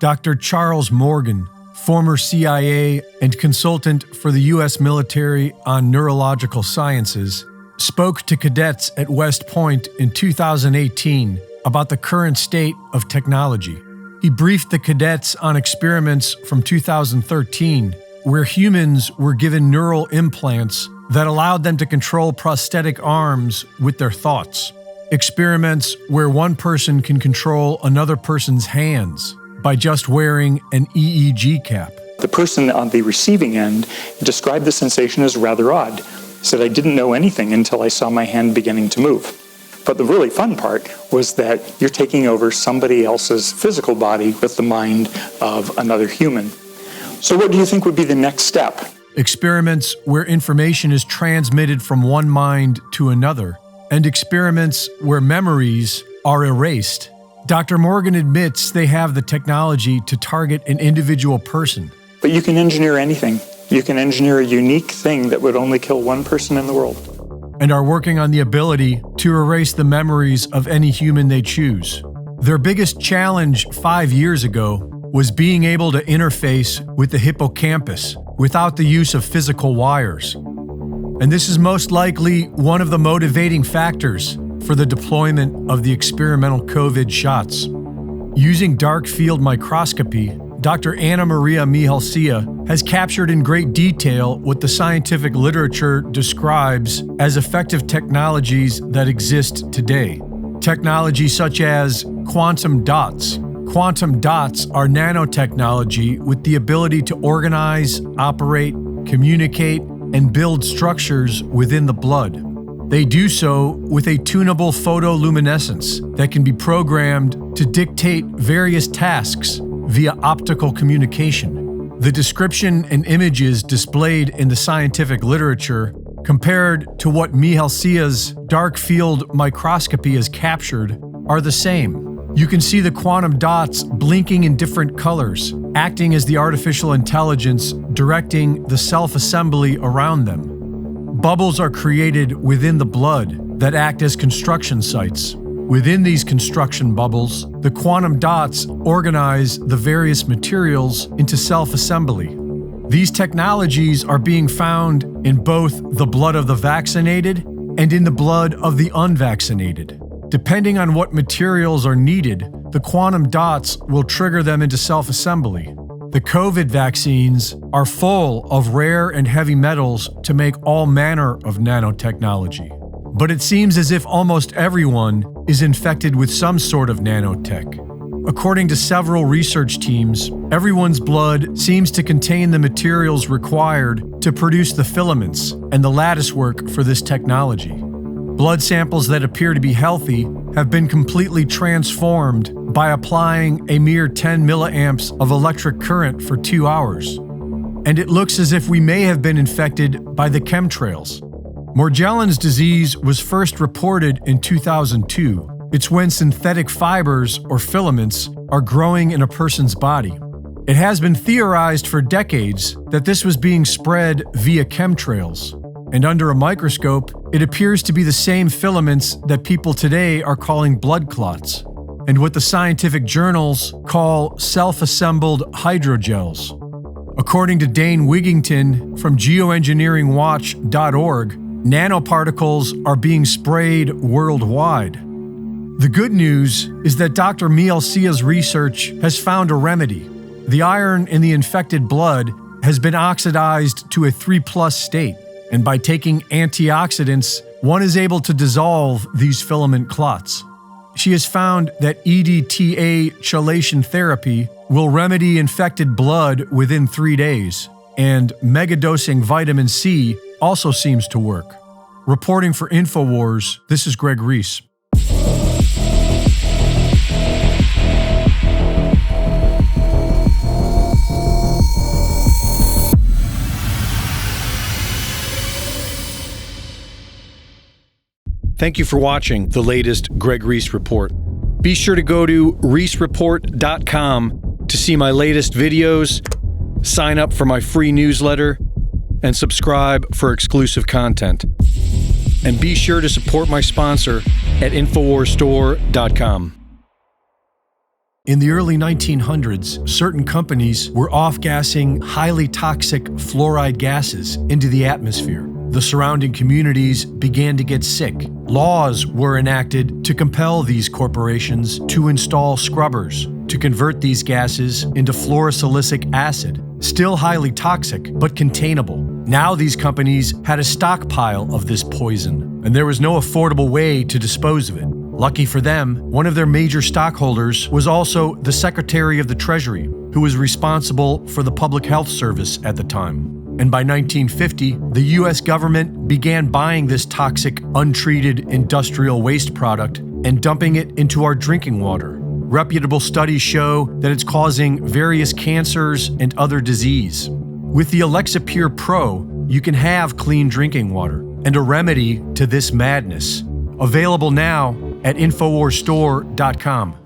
Dr. Charles Morgan, former CIA and consultant for the U.S. military on neurological sciences, spoke to cadets at West Point in 2018 about the current state of technology. He briefed the cadets on experiments from 2013 where humans were given neural implants that allowed them to control prosthetic arms with their thoughts. Experiments where one person can control another person's hands by just wearing an EEG cap. The person on the receiving end described the sensation as rather odd. He said, "I didn't know anything until I saw my hand beginning to move." But the really fun part was that you're taking over somebody else's physical body with the mind of another human. So what do you think would be the next step? Experiments where information is transmitted from one mind to another, and experiments where memories are erased. Dr. Morgan admits they have the technology to target an individual person. But you can engineer anything. You can engineer a unique thing that would only kill one person in the world. And are working on the ability to erase the memories of any human they choose. Their biggest challenge 5 years ago was being able to interface with the hippocampus without the use of physical wires. And this is most likely one of the motivating factors for the deployment of the experimental COVID shots. Using dark field microscopy, Dr. Anna Maria Mihalcea has captured in great detail what the scientific literature describes as effective technologies that exist today. Technology such as quantum dots. Quantum dots are nanotechnology with the ability to organize, operate, communicate, and build structures within the blood. They do so with a tunable photoluminescence that can be programmed to dictate various tasks via optical communication. The description and images displayed in the scientific literature compared to what Mihalcea's dark field microscopy has captured are the same. You can see the quantum dots blinking in different colors, acting as the artificial intelligence directing the self-assembly around them. Bubbles are created within the blood that act as construction sites. Within these construction bubbles, the quantum dots organize the various materials into self-assembly. These technologies are being found in both the blood of the vaccinated and in the blood of the unvaccinated. Depending on what materials are needed, the quantum dots will trigger them into self-assembly. The COVID vaccines are full of rare and heavy metals to make all manner of nanotechnology. But it seems as if almost everyone is infected with some sort of nanotech. According to several research teams, everyone's blood seems to contain the materials required to produce the filaments and the lattice work for this technology. Blood samples that appear to be healthy have been completely transformed by applying a mere 10 milliamps of electric current for 2 hours. And it looks as if we may have been infected by the chemtrails. Morgellons disease was first reported in 2002. It's when synthetic fibers or filaments are growing in a person's body. It has been theorized for decades that this was being spread via chemtrails. And under a microscope, it appears to be the same filaments that people today are calling blood clots, and what the scientific journals call self-assembled hydrogels. According to Dane Wigington from geoengineeringwatch.org, nanoparticles are being sprayed worldwide. The good news is that Dr. Mihalcea's research has found a remedy. The iron in the infected blood has been oxidized to a 3+ state. And by taking antioxidants, one is able to dissolve these filament clots. She has found that EDTA chelation therapy will remedy infected blood within 3 days, and megadosing vitamin C also seems to work. Reporting for InfoWars, this is Greg Reese. Thank you for watching the latest Greg Reese Report. Be sure to go to reesereport.com to see my latest videos, sign up for my free newsletter, and subscribe for exclusive content. And be sure to support my sponsor at InfoWarsStore.com. In the early 1900s, certain companies were off-gassing highly toxic fluoride gases into the atmosphere. The surrounding communities began to get sick. Laws were enacted to compel these corporations to install scrubbers to convert these gases into fluorosilicic acid, still highly toxic but containable. Now these companies had a stockpile of this poison, and there was no affordable way to dispose of it. Lucky for them, one of their major stockholders was also the Secretary of the Treasury, who was responsible for the Public Health Service at the time. And by 1950, the US government began buying this toxic, untreated industrial waste product and dumping it into our drinking water. Reputable studies show that it's causing various cancers and other disease. With the Alexa Pure Pro, you can have clean drinking water and a remedy to this madness. Available now at InfoWarsStore.com.